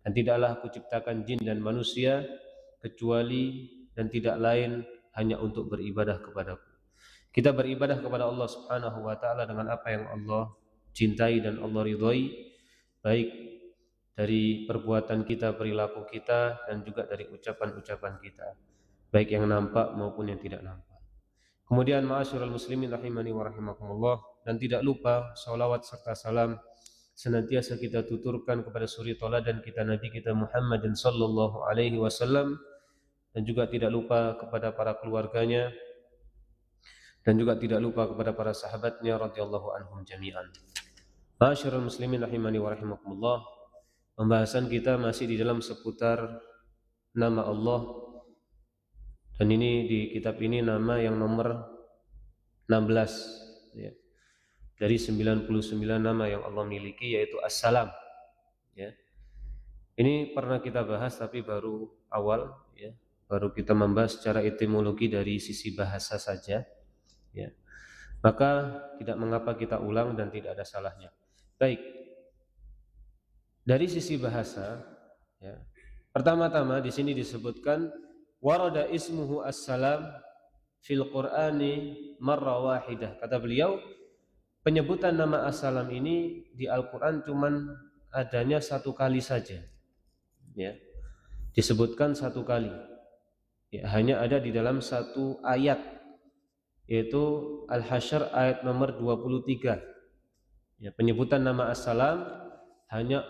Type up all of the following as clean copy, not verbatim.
Dan tidaklah aku ciptakan jin dan manusia kecuali dan tidak lain hanya untuk beribadah kepadaku. Kita beribadah kepada Allah Subhanahu wa taala dengan apa yang Allah cintai dan Allah ridhoi, baik dari perbuatan kita, perilaku kita, dan juga dari ucapan-ucapan kita, baik yang nampak maupun yang tidak nampak. Kemudian ma'asyiral muslimin rahimani wa rahimakumullah, dan tidak lupa salawat serta salam senantiasa kita tuturkan kepada suri tauladan kita Nabi kita Muhammad sallallahu alaihi wasallam, dan juga tidak lupa kepada para keluarganya, dan juga tidak lupa kepada para sahabatnya radhiyallahu anhum jami'an. Ma'asyiral muslimin rahimani wa rahimakumullah, pembahasan kita masih di dalam seputar nama Allah, dan ini di kitab ini nama yang nomor 16 ya. Dari 99 nama yang Allah miliki, yaitu As-Salam ya. Ini pernah kita bahas tapi baru awal ya. Baru kita membahas secara etimologi dari sisi bahasa saja ya. Maka tidak mengapa kita ulang dan tidak ada salahnya. Baik. Dari sisi bahasa ya. Pertama-tama di sini disebutkan warada ismuhu As-Salam fil Qur'ani marra wahidah. Kata beliau, penyebutan nama As-Salam ini di Al-Quran cuman adanya satu kali saja ya. Disebutkan satu kali ya, hanya ada di dalam satu ayat, yaitu Al-Hasyr ayat nomor 23 ya. Penyebutan nama As-Salam hanya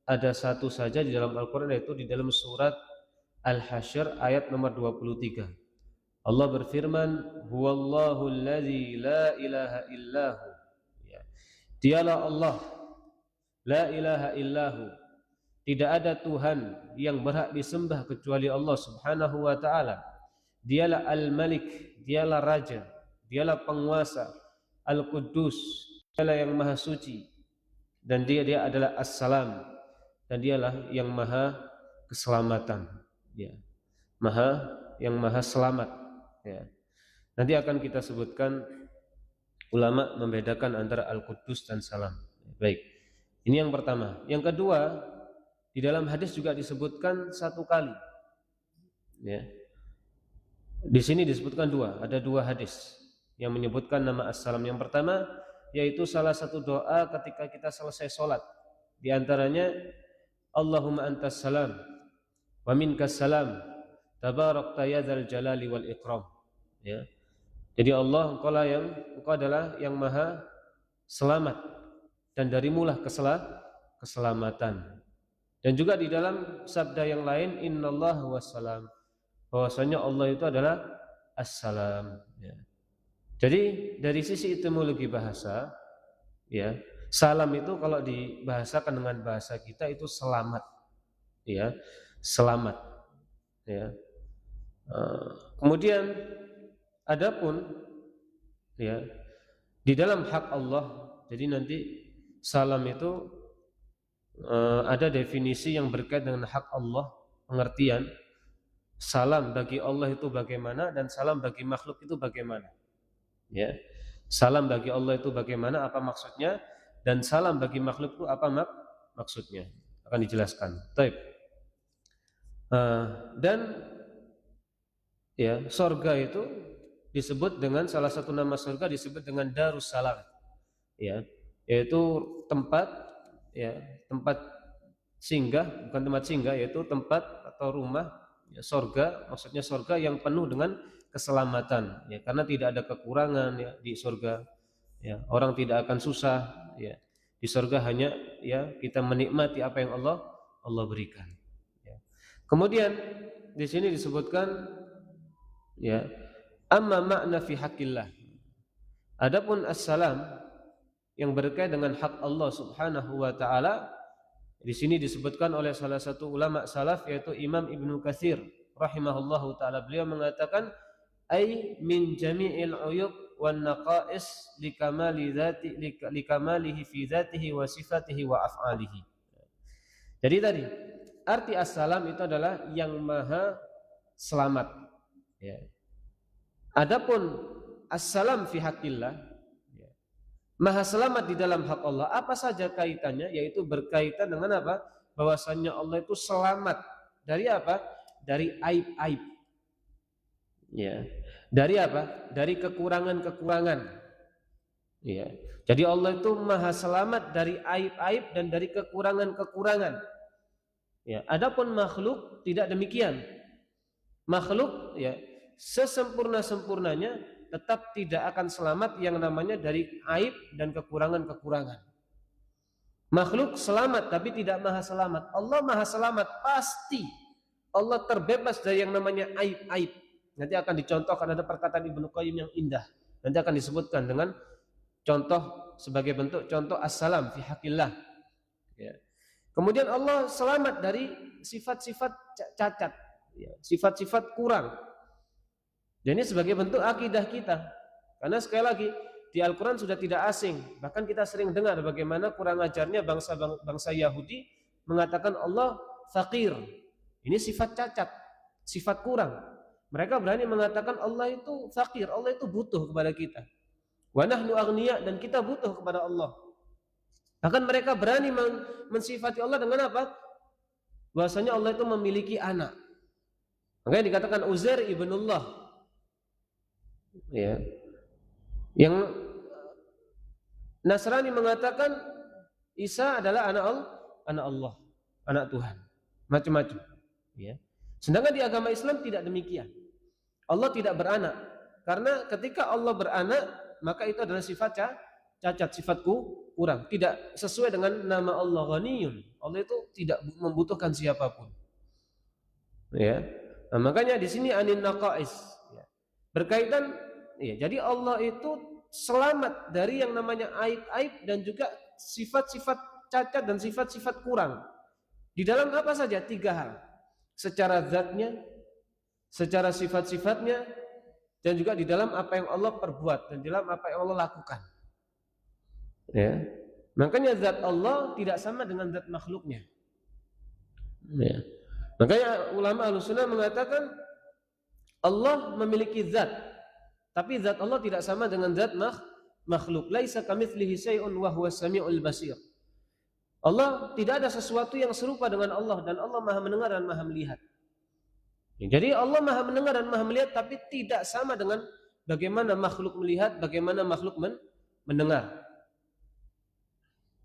ada satu saja di dalam Al-Quran, yaitu di dalam surat Al-Hasyr ayat nomor 23. Allah berfirman, huwallahu alladzi la ilaha illahu ya. Dialah Allah, la ilaha illahu, tidak ada Tuhan yang berhak disembah kecuali Allah Subhanahu wa taala. Dialah Al-Malik, dialah raja, dialah penguasa, Al-Quddus, dialah yang maha suci, dan dia adalah As-Salam, dan dialah yang maha keselamatan ya. Yang maha selamat ya. Nanti akan kita sebutkan ulama membedakan antara Al-Quddus dan Salam. Baik. Ini yang pertama. Yang kedua, di dalam hadis juga disebutkan satu kali. Ya. Di sini disebutkan dua, ada dua hadis yang menyebutkan nama As-Salam. Yang pertama yaitu salah satu doa ketika kita selesai sholat. Di antaranya Allahumma antas salam wa minkas salam tabarakta ya dzal jalali wal ikram ya. Jadi Allah, engkau adalah yang maha selamat dan darimulah keselamatan. Dan juga di dalam sabda yang lain, innallaha wassalam, bahwasanya Allah itu adalah As-Salam ya. Jadi dari sisi etimologi bahasa ya, salam itu kalau dibahasakan dengan bahasa kita itu selamat ya, selamat ya. Kemudian adapun ya di dalam hak Allah, jadi nanti salam itu ada definisi yang berkaitan dengan hak Allah, pengertian salam bagi Allah itu bagaimana dan salam bagi makhluk itu bagaimana ya. Salam bagi Allah itu bagaimana, apa maksudnya, dan salam bagi makhluk itu apa maksudnya, akan dijelaskan. Baik. Dan ya, surga itu disebut dengan salah satu nama surga disebut dengan Darussalam ya, yaitu tempat ya, tempat singgah, bukan tempat singgah, yaitu tempat atau rumah ya, surga, maksudnya surga yang penuh dengan keselamatan ya, karena tidak ada kekurangan ya di surga ya, orang tidak akan susah ya. Di surga hanya ya kita menikmati apa yang Allah berikan ya. Kemudian di sini disebutkan ya, amma makna fi haqqillah. Adapun as-salam yang berkaitan dengan hak Allah Subhanahu wa taala, di sini disebutkan oleh salah satu ulama salaf yaitu Imam Ibnu Katsir rahimahullahu taala. Beliau mengatakan ai min jami'il uyub wan naqais likamalihi fi dzatihi wa sifatihi wa af'alihi. Jadi tadi arti as-salam itu adalah yang maha selamat ya. Adapun as-salam fi haqqillah ya, maha selamat di dalam hak Allah, apa saja kaitannya, yaitu berkaitan dengan apa? bahwasannya Allah itu selamat dari apa? Dari aib-aib. Ya. Dari apa? Dari kekurangan-kekurangan. Ya. Jadi Allah itu maha selamat dari aib-aib dan dari kekurangan-kekurangan. Ya. Adapun makhluk tidak demikian. Makhluk ya sesempurna-sempurnanya tetap tidak akan selamat yang namanya dari aib dan kekurangan-kekurangan. Makhluk selamat tapi tidak maha selamat. Allah maha selamat pasti. Allah terbebas dari yang namanya aib-aib. Nanti akan dicontohkan, ada perkataan Ibnu Qayyim yang indah. Nanti akan disebutkan dengan contoh sebagai bentuk contoh as-salam fi haqqillah. Ya. Kemudian Allah selamat dari sifat-sifat cacat, ya, sifat-sifat kurang. Dan ini sebagai bentuk akidah kita. Karena sekali lagi di Al-Quran sudah tidak asing. Bahkan kita sering dengar bagaimana kurang ajarnya bangsa Yahudi mengatakan Allah faqir. Ini sifat cacat, sifat kurang. Mereka berani mengatakan Allah itu faqir, Allah itu butuh kepada kita. Wa nahnu aghniya, dan kita butuh kepada Allah. Bahkan mereka berani mensifati Allah dengan apa? Bahwasanya Allah itu memiliki anak. Makanya dikatakan Uzair ibnullah. Ya. Yang Nasrani mengatakan Isa adalah anak Allah, anak Tuhan. Macam-macam, ya. Sedangkan di agama Islam tidak demikian. Allah tidak beranak. Karena ketika Allah beranak, maka itu adalah sifat cacat, sifatku kurang, tidak sesuai dengan nama Allah Ghaniyun. Allah itu tidak membutuhkan siapapun. Ya. Nah, makanya di sini anin naqais, ya. Berkaitan, ya, jadi Allah itu selamat dari yang namanya aib-aib dan juga sifat-sifat cacat dan sifat-sifat kurang. Di dalam apa saja? 3 hal. Secara zatnya, secara sifat-sifatnya, dan juga di dalam apa yang Allah perbuat dan di dalam apa yang Allah lakukan. Ya. Makanya zat Allah tidak sama dengan zat makhluknya. Ya. Makanya ulama Ahlussunnah mengatakan Allah memiliki zat, tapi zat Allah tidak sama dengan zat makhluk. Laisa kamitslihi syai'un wa huwas samiul basir. Allah tidak ada sesuatu yang serupa dengan Allah, dan Allah Maha mendengar dan Maha melihat. Jadi Allah Maha mendengar dan Maha melihat, tapi tidak sama dengan bagaimana makhluk melihat, bagaimana makhluk mendengar.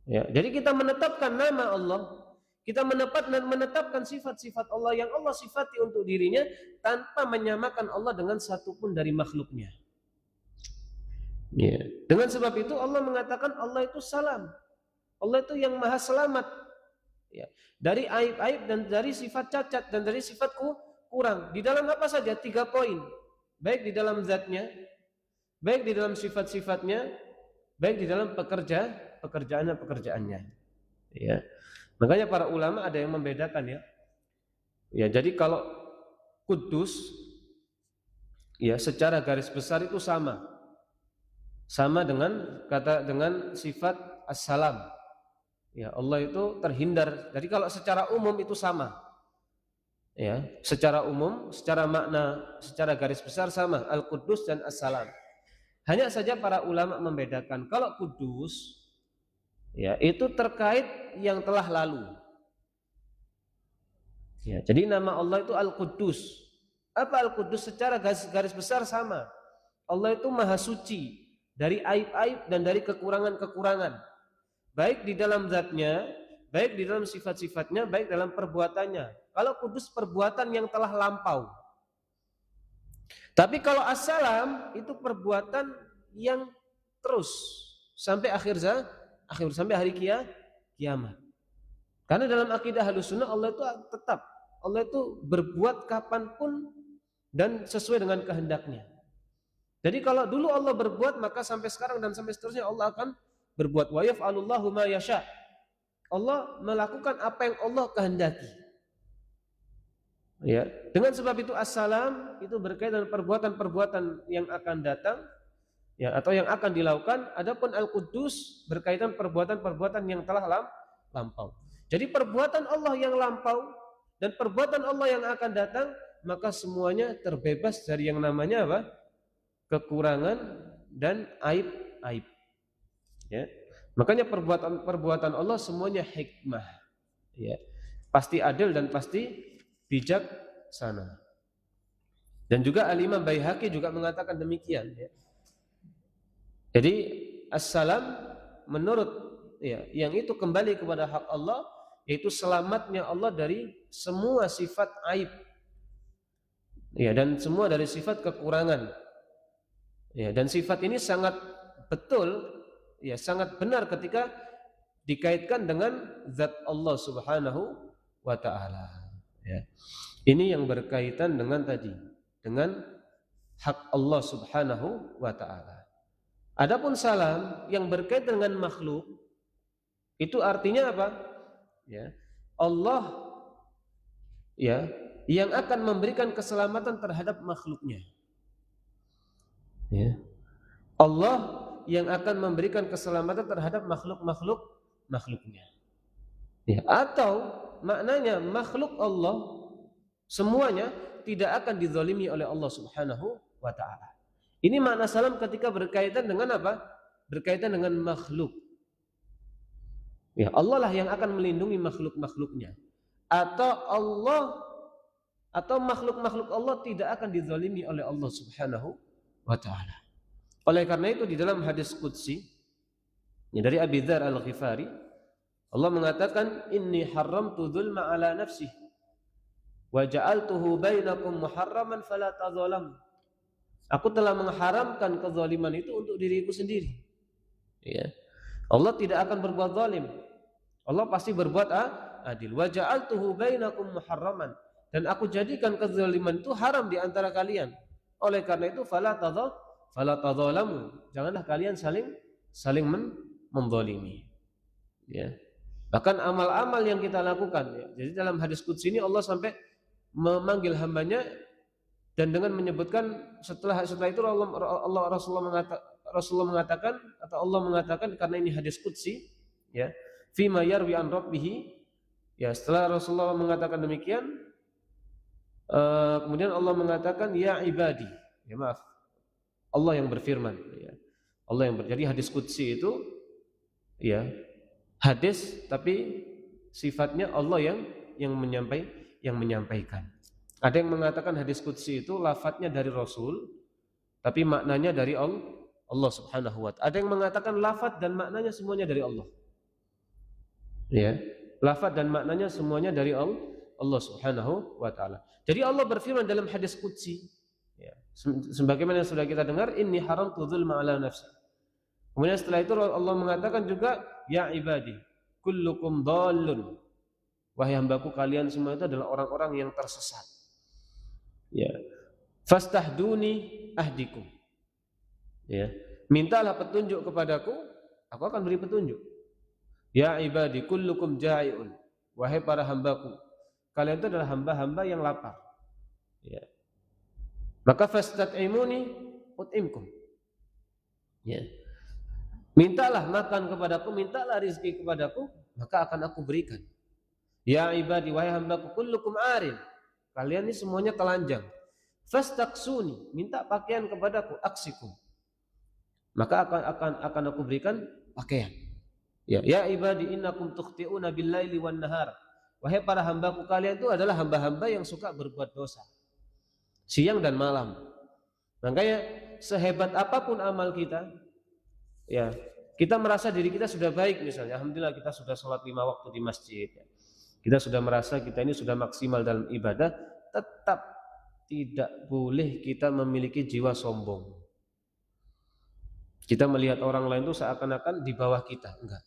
Ya, jadi kita menetapkan nama Allah, kita menetapkan sifat-sifat Allah yang Allah sifati untuk dirinya tanpa menyamakan Allah dengan satupun dari makhluknya. Ya. Dengan sebab itu Allah mengatakan Allah itu salam. Allah itu yang maha selamat, ya, dari aib-aib dan dari sifat cacat dan dari sifat kurang. Di dalam apa saja? 3 poin. Baik di dalam zatnya, baik di dalam sifat-sifatnya, baik di dalam pekerjaannya. Ya. Makanya para ulama ada yang membedakan, ya. Ya, jadi kalau Kudus, ya, secara garis besar itu sama dengan sifat as-salam. Ya, Allah itu terhindar. Jadi kalau secara umum itu sama. Ya, secara umum, secara makna, secara garis besar sama, Al-Quddus dan As-Salam. Hanya saja para ulama membedakan. Kalau Kudus, ya, itu terkait yang telah lalu. Ya, jadi nama Allah itu Al-Quddus. Apa Al-Quddus? Secara garis besar sama. Allah itu maha suci dari aib-aib dan dari kekurangan-kekurangan. Baik di dalam zatnya, baik di dalam sifat-sifatnya, baik dalam perbuatannya. Kalau Kudus perbuatan yang telah lampau. Tapi kalau As-Salam itu perbuatan yang terus sampai sampai hari kiamat. Karena dalam akidah Ahlussunnah Allah itu tetap, Allah itu berbuat kapanpun dan sesuai dengan kehendaknya. Jadi kalau dulu Allah berbuat, maka sampai sekarang dan sampai seterusnya Allah akan berbuat. Wa yaf'alullahu ma yasha. Allah melakukan apa yang Allah kehendaki. Ya, dengan sebab itu As-Salam itu berkaitan dengan perbuatan-perbuatan yang akan datang, ya, atau yang akan dilakukan. Adapun Al-Quddus berkaitan perbuatan-perbuatan yang telah lampau. Jadi perbuatan Allah yang lampau dan perbuatan Allah yang akan datang, maka semuanya terbebas dari yang namanya apa? Kekurangan dan aib-aib. Ya. Makanya perbuatan Allah semuanya hikmah. Ya. pasti adil dan pasti bijaksana. Dan juga Al-Imam Baihaqi juga mengatakan demikian, ya. Jadi as-salam menurut, ya, yang itu kembali kepada hak Allah, yaitu selamatnya Allah dari semua sifat aib, ya, dan semua dari sifat kekurangan, ya. Dan sifat ini sangat betul, ya, sangat benar ketika dikaitkan dengan zat Allah Subhanahu wa ta'ala, ya. Ini yang berkaitan dengan tadi, dengan hak Allah Subhanahu wa ta'ala. Adapun salam yang berkaitan dengan makhluk, itu artinya apa? Ya, Allah, ya, yang akan memberikan keselamatan terhadap makhluknya. Ya. Allah yang akan memberikan keselamatan terhadap makhluknya. Ya. Atau maknanya makhluk Allah semuanya tidak akan dizalimi oleh Allah Subhanahu wa ta'ala. Ini makna salam ketika berkaitan dengan apa? Berkaitan dengan makhluk. Ya, Allah lah yang akan melindungi makhluk-makhluknya. Atau makhluk-makhluk Allah tidak akan dizalimi oleh Allah Subhanahu wa ta'ala. Oleh karena itu di dalam hadis qudsi, ya, dari Abi Dzar Al-Ghifari, Allah mengatakan, inni haramtu dzulma ala nafsi wa ja'altuhu bainakum muharraman fala tadzalam. Aku telah mengharamkan kezaliman itu untuk diriku sendiri. Ya. Allah tidak akan berbuat zalim. Allah pasti berbuat adil. Wa ja'altuhu bainakum muharraman, dan aku jadikan kezaliman itu haram di antara kalian. Oleh karena itu fala tadzalamu. Janganlah kalian saling menzalimi. Ya. Bahkan amal-amal yang kita lakukan, ya. Jadi dalam hadis qudsi ini Allah sampai memanggil hambanya, dan dengan menyebutkan setelah itu Rasulullah mengatakan, atau Allah mengatakan, karena ini hadis qudsi, ya, fima yarwi an rabbih, ya, setelah Rasulullah mengatakan demikian, kemudian Allah mengatakan ya ibadi, ya, maaf, Allah yang berfirman, ya. Jadi hadis qudsi itu, ya, hadis tapi sifatnya Allah yang menyampaikan. Ada yang mengatakan hadis qudsi itu lafadznya dari Rasul, tapi maknanya dari Allah Subhanahu wa ta'ala. Ada yang mengatakan lafadz dan maknanya semuanya dari Allah. Ya, lafadz dan maknanya semuanya dari Allah Subhanahu wa ta'ala. Jadi Allah berfirman dalam hadis qudsi, ya, sebagaimana yang sudah kita dengar, inni haramtu dzulma ala nafsi. Kemudian setelah itu Allah mengatakan juga, ya ibadi kullukum dhallun. Wahai hambaku, kalian semua itu adalah orang-orang yang tersesat. Ya. Fastahduni ahdikum. Ya. Mintalah petunjuk kepadaku, aku akan beri petunjuk. Ya ibadi kullukum ja'iun. Wahai para hambaku, kalian itu adalah hamba-hamba yang lapar. Ya. Maka fastat'imuni ut'imkum. Ya. Mintalah makan kepadaku, mintalah rezeki kepadaku, maka akan aku berikan. Ya ibadi, wahai hambaku, kullukum arin. Kalian ini semuanya telanjang. Fastaksuni, minta pakaian kepadaku, aksikum. Maka akan aku berikan pakaian. Ya ibadi innakum tukhti'una bil-laili wan nahar. Wahai para hambaku, kalian itu adalah hamba-hamba yang suka berbuat dosa, siang dan malam. Makanya sehebat apapun amal kita, ya, kita merasa diri kita sudah baik, misalnya, alhamdulillah kita sudah sholat 5 waktu di masjid, ya. Kita sudah merasa kita ini sudah maksimal dalam ibadah, tetap tidak boleh kita memiliki jiwa sombong. Kita melihat orang lain itu seakan-akan di bawah kita, enggak.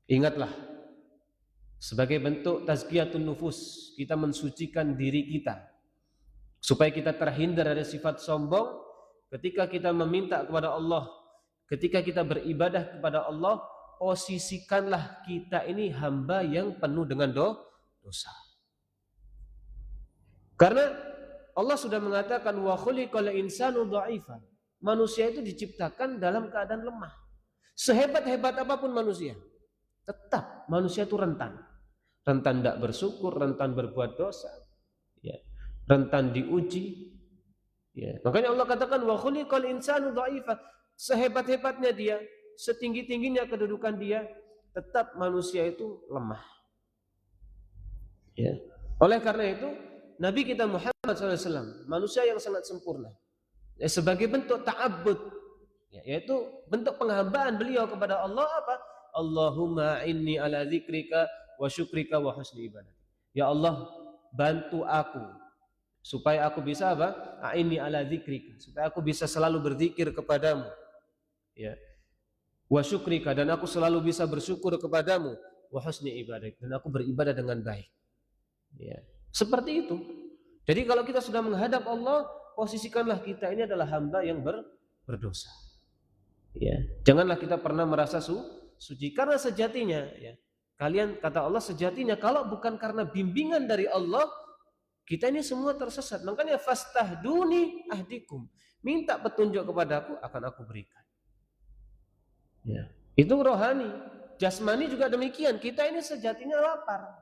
Ingatlah, sebagai bentuk tazkiyatun nufus, kita mensucikan diri kita supaya kita terhindar dari sifat sombong. Ketika kita meminta kepada Allah, ketika kita beribadah kepada Allah, posisikanlah kita ini hamba yang penuh dengan dosa. Karena Allah sudah mengatakan wa khuliqal insanu dha'ifan. Manusia itu diciptakan dalam keadaan lemah. Sehebat-hebat apapun manusia, tetap manusia itu rentan. Rentan tidak bersyukur, rentan berbuat dosa, ya, rentan diuji. Ya. Makanya Allah katakan wa khuliqal insanu dha'ifan. Sehebat-hebatnya dia, setinggi-tingginya kedudukan dia, tetap manusia itu lemah. Ya. Oleh karena itu, Nabi kita Muhammad SAW, manusia yang sangat sempurna, ya, sebagai bentuk ta'abbud, ya, yaitu bentuk penghambaan beliau kepada Allah apa? Allahumma inni ala dzikrika wa syukrika wa husni ibadah. Ya Allah, bantu aku supaya aku bisa apa? A'inni ala dzikrika, supaya aku bisa selalu berzikir kepadamu. Ya. Wa syukrika, dan aku selalu bisa bersyukur kepadamu, wa husni ibadah, dan aku beribadah dengan baik. Ya. Seperti itu. Jadi kalau kita sudah menghadap Allah, posisikanlah kita ini adalah hamba yang berdosa. Ya. Janganlah kita pernah merasa suci, karena sejatinya, ya, kalian, kata Allah, sejatinya kalau bukan karena bimbingan dari Allah, kita ini semua tersesat. Makanya fastahduni ahdikum, minta petunjuk kepadaku akan aku berikan. Ya. Itu rohani. Jasmani juga demikian. Kita ini sejatinya lapar.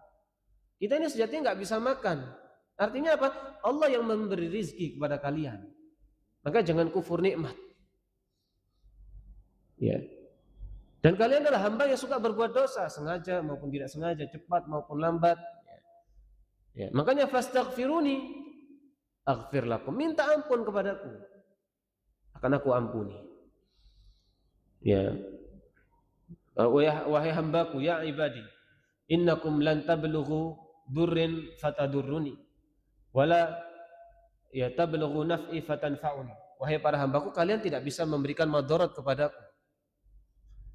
Kita ini sejatinya nggak bisa makan. Artinya apa? Allah yang memberi rizki kepada kalian. Maka jangan kufur nikmat. Ya. Dan kalian adalah hamba yang suka berbuat dosa, sengaja maupun tidak sengaja, cepat maupun lambat. Ya. Makanya fastaghfiruni aghfir lakum, minta ampun kepadaku, akan aku ampuni. Ya. Wahai hambaku, ya ibadi, innakum lan tablughu durrin fatadurruni wala ya tablughu naf'i fatanfa'uni. Wahai para hambaku, kalian tidak bisa memberikan madarat kepadaku,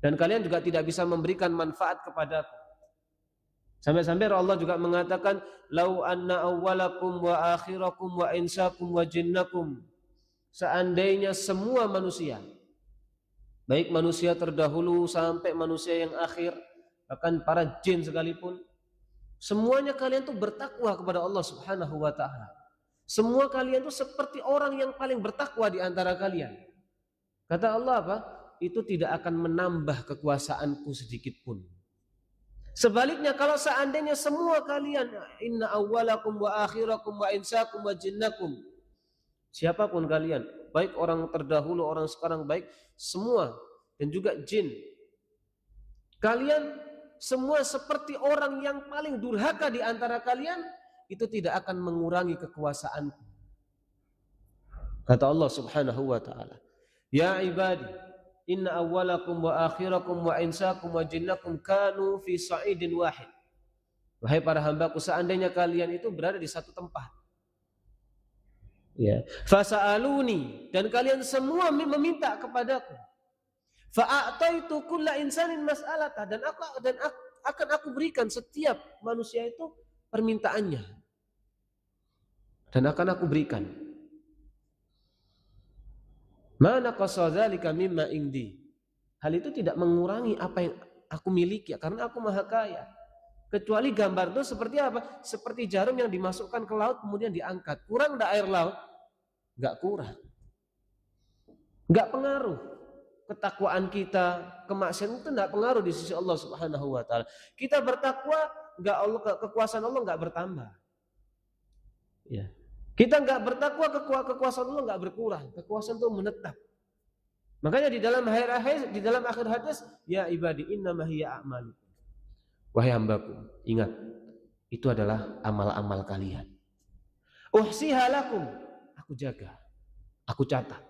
dan kalian juga tidak bisa memberikan manfaat kepadaku. Sampai-sampai Allah juga mengatakan, lau anna awwalakum wa akhirakum wa insakum wa jinnakum, seandainya semua manusia, baik manusia terdahulu sampai manusia yang akhir, bahkan para jin sekalipun, semuanya kalian tuh bertakwa kepada Allah Subhanahu wa ta'ala. Semua kalian tuh seperti orang yang paling bertakwa di antara kalian. Kata Allah apa? Itu tidak akan menambah kekuasaanku sedikit pun. Sebaliknya, kalau seandainya semua kalian, inna awwalakum wa akhirakum wa insakum wa jinnakum, siapapun kalian, baik orang terdahulu, orang sekarang, baik semua, dan juga jin, kalian semua seperti orang yang paling durhaka di antara kalian, itu tidak akan mengurangi kekuasaanku. Kata Allah Subhanahu wa ta'ala, ya ibadi, inna awwalakum wa akhirakum wa insakum wa jinnakum kanu fi sa'idin wahid. Wahai para hambaku, seandainya kalian itu berada di satu tempat, ya, fasa'aluni, dan kalian semua meminta kepadaku, fa'ataitu kulla insanin mas'alatah, dan akan aku berikan setiap manusia itu permintaannya, dan akan aku berikan. Mana qasadzalika mimma indi, hal itu tidak mengurangi apa yang aku miliki, karena aku maha kaya. Kecuali gambar itu seperti apa? Seperti jarum yang dimasukkan ke laut kemudian diangkat. Kurang enggak air laut? Enggak kurang. Enggak pengaruh. Ketakwaan kita, kemaksiatan itu enggak pengaruh di sisi Allah Subhanahu wa ta'ala. Kita bertakwa, enggak, Allah, kekuasaan Allah enggak bertambah. Ya. Kita enggak bertakwa, kekuasaan Allah enggak berkurang. Kekuasaan itu menetap. Makanya di dalam akhir hadis, ya ibadi innama hiya a'malukum. Wahai hambaku, ingat, itu adalah amal-amal kalian. Uhsiha lakum, aku jaga, aku catat.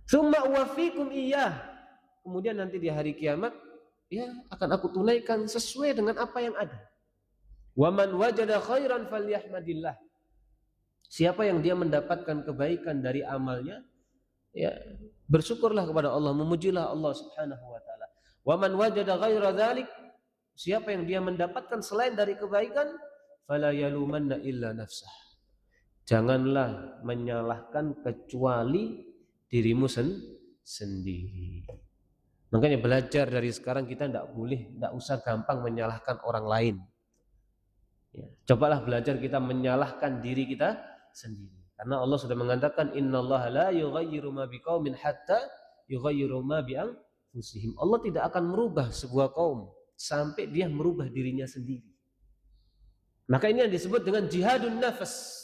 Tsumma uwaffikum iyyah, kemudian nanti di hari kiamat, ya, akan aku tunaikan sesuai dengan apa yang ada. Wa man wajada khairan falyahmadillah. Siapa yang dia mendapatkan kebaikan dari amalnya, ya, bersyukurlah kepada Allah, memujilah Allah Subhanahu wa ta'ala. Wa man wajada ghaira dzalik, siapa yang dia mendapatkan selain dari kebaikan, fala yalumanna illa nafsah. Janganlah menyalahkan kecuali dirimu sendiri. Makanya belajar dari sekarang, kita tidak usah gampang menyalahkan orang lain. Ya, cobalah belajar kita menyalahkan diri kita sendiri. Karena Allah sudah mengatakan, innallaha la yughayyiru ma biqaumin hatta yughayyiru ma bi anfusihim. Allah tidak akan merubah sebuah kaum sampai dia merubah dirinya sendiri. Maka ini yang disebut dengan jihadun nafas.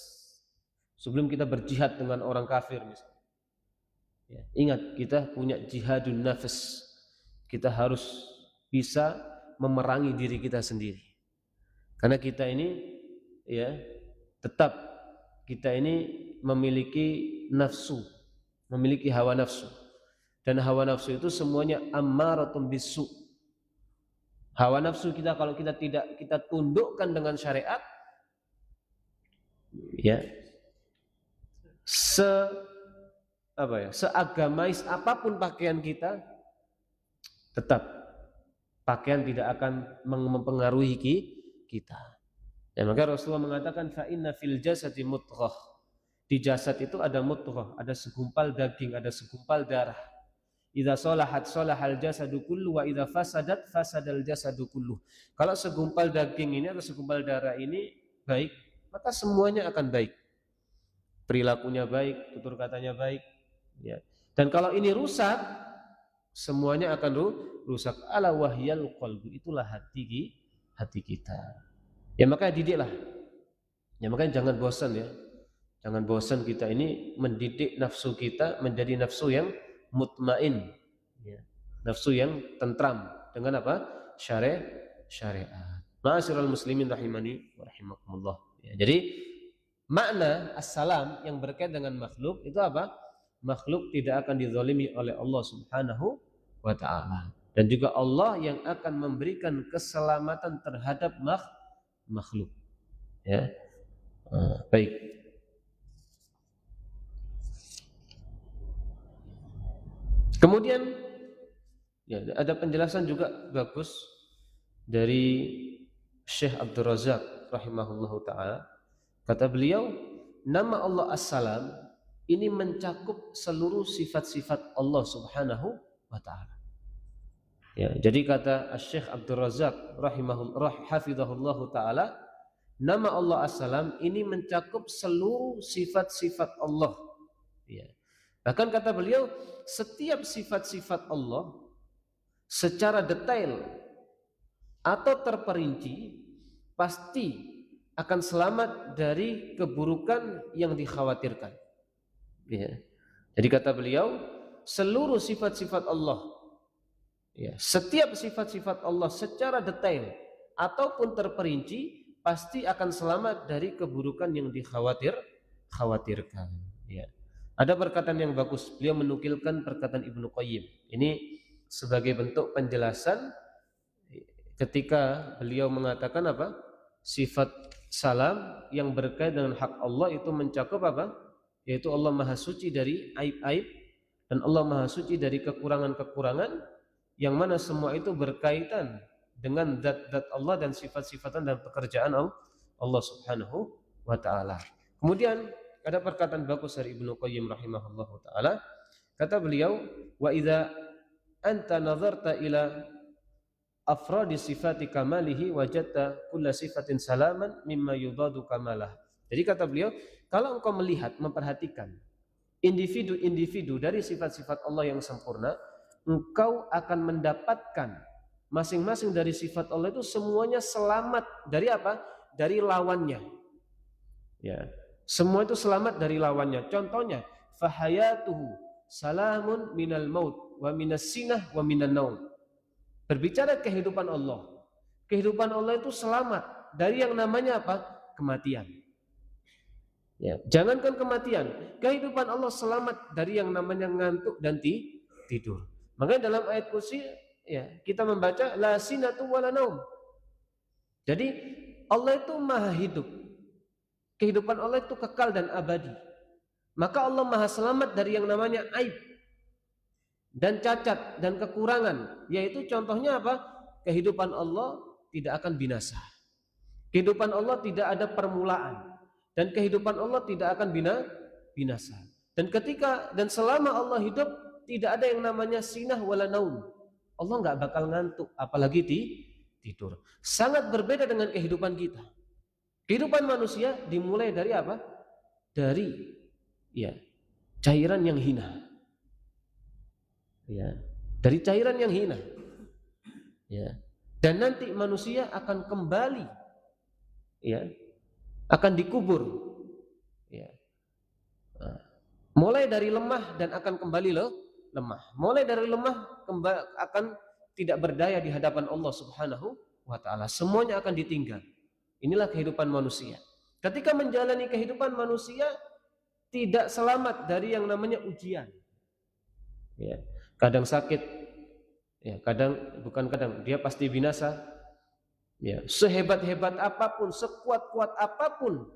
Sebelum kita berjihad dengan orang kafir misalnya, ya, ingat, kita punya jihadun nafas. Kita harus bisa memerangi diri kita sendiri. Karena kita ini ya tetap kita ini memiliki nafsu, memiliki hawa nafsu. Dan hawa nafsu itu semuanya ammaratun bisu. Hawa nafsu kita kalau kita tidak kita tundukkan dengan syariat, ya seagamais apapun pakaian kita, tetap pakaian tidak akan mempengaruhi kita. Dan maka Rasulullah mengatakan fa inna fil jasadi mudghah. Di jasad itu ada mudghah, ada segumpal daging, ada segumpal darah. Idza salahat salahal jasadu kullu wa idza fasadat fasadal jasadu kullu. Kalau segumpal daging ini atau segumpal darah ini baik, maka semuanya akan baik. Perilakunya baik, tutur katanya baik, ya. Dan kalau ini rusak, semuanya akan rusak. Ala wahyal qalbu, itulah hati kita. Ya makanya didiklah. Ya makanya jangan bosan ya. Jangan bosan kita ini mendidik nafsu kita menjadi nafsu yang mutmain, ya. Nafsu yang tentram dengan apa? Syariat. Ma'asyiral muslimin rahimani wa rahimakumullah. Ya, jadi makna as-salam yang berkaitan dengan makhluk itu apa? Makhluk tidak akan dizalimi oleh Allah Subhanahu wa ta'ala. Dan juga Allah yang akan memberikan keselamatan terhadap makhluk. Ya. Baik. Kemudian ya, ada penjelasan juga bagus dari Syekh Abdul Razak rahimahullahu ta'ala. Kata beliau, nama Allah As-Salam ini mencakup seluruh sifat-sifat Allah Subhanahu wa ta'ala. Ya, jadi kata Syekh Abdul Razak hafizahullahu ta'ala, nama Allah As-Salam ini mencakup seluruh sifat-sifat Allah. Ya. Bahkan kata beliau, setiap sifat-sifat Allah secara detail atau terperinci pasti akan selamat dari keburukan yang dikhawatirkan. Ya. Jadi kata beliau, seluruh sifat-sifat Allah, ya, setiap sifat-sifat Allah secara detail ataupun terperinci pasti akan selamat dari keburukan yang dikhawatirkan. Ya. Ada perkataan yang bagus, beliau menukilkan perkataan Ibnu Qayyim. Ini sebagai bentuk penjelasan ketika beliau mengatakan apa? Sifat salam yang berkaitan dengan hak Allah itu mencakup apa? Yaitu Allah Maha Suci dari aib-aib dan Allah Maha Suci dari kekurangan-kekurangan, yang mana semua itu berkaitan dengan zat-zat Allah dan sifat-sifatan dan pekerjaan Allah Subhanahu wa ta'ala. Kemudian ada perkataan bagus dari Ibnu Qayyim rahimahullahu ta'ala. Kata beliau, wa idza anta nazarta ila afradi sifati kamalihi wajadta kulla sifatin salaman mimma yudadu kamalah. Jadi kata beliau, kalau engkau melihat, memperhatikan individu-individu dari sifat-sifat Allah yang sempurna, engkau akan mendapatkan masing-masing dari sifat Allah itu semuanya selamat dari apa? Dari lawannya. Ya. Semua itu selamat dari lawannya. Contohnya, fahayatuhu salamun minal maut wa minas sinah wa minan naum. Berbicara kehidupan Allah. Kehidupan Allah itu selamat dari yang namanya apa? Kematian. Ya, jangankan kematian, kehidupan Allah selamat dari yang namanya ngantuk dan tidur. Makanya dalam ayat kursi ya, kita membaca la sinatu wala naum. Jadi Allah itu maha hidup. Kehidupan Allah itu kekal dan abadi. Maka Allah maha selamat dari yang namanya aib dan cacat dan kekurangan. Yaitu contohnya apa? Kehidupan Allah tidak akan binasa. Kehidupan Allah tidak ada permulaan. Dan kehidupan Allah tidak akan binasa. Dan selama Allah hidup, tidak ada yang namanya sinah wala naum. Allah nggak bakal ngantuk, apalagi tidur. Sangat berbeda dengan kehidupan kita. Kehidupan manusia dimulai dari apa? Dari ya, cairan yang hina. Ya, dari cairan yang hina. Ya. Dan nanti manusia akan kembali ya, akan dikubur. Ya. Mulai dari lemah dan akan kembali lemah. Mulai dari lemah akan tidak berdaya di hadapan Allah Subhanahu wa ta'ala. Semuanya akan ditinggal. Inilah kehidupan manusia. Ketika menjalani kehidupan manusia tidak selamat dari yang namanya ujian. Ya, kadang sakit, ya, kadang dia pasti binasa. Ya, sehebat-hebat apapun, sekuat-kuat apapun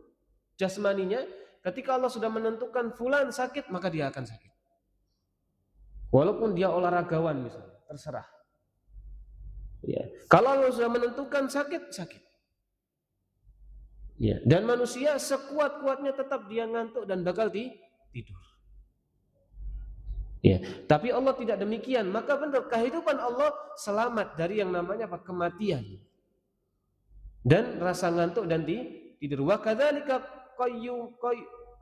jasmaninya, ketika Allah sudah menentukan fulan sakit, maka dia akan sakit. Walaupun dia olahragawan misalnya, terserah. Ya. Kalau Allah sudah menentukan sakit, sakit. Ya. Dan manusia sekuat-kuatnya tetap dia ngantuk dan bakal tidur. Ya. Tapi Allah tidak demikian. Maka benar kehidupan Allah selamat dari yang namanya kematian dan rasa ngantuk dan tidur. Wa kadzalika